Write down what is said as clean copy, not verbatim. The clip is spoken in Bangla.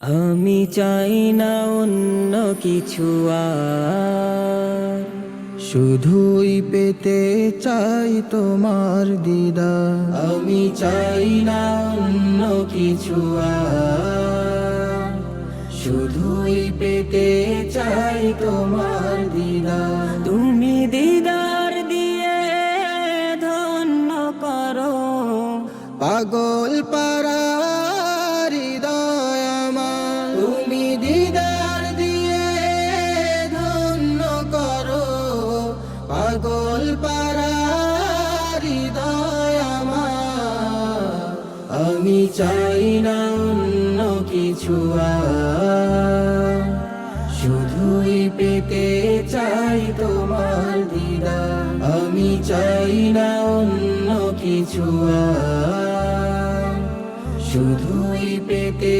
আমি চাই না অন্য কিছু আর, শুধুই পেতে চাই তোমার দিদার। আমি চাই না অন্য কিছু আর, শুধুই পেতে চাই তোমার দিদার। তুমি দিদার দিয়ে ধন্য করো পাগল পারা হৃদয় আমার, তুমি দিদার দিয়ে ধন্য করো পাগল পারা হৃদয় আমার। আমি চাই না অন্য কিছু আর, শুধুই পেতে চাই তোমার দিদার। আমি চাই না অন্য কিছু আর, শুধুই পেতে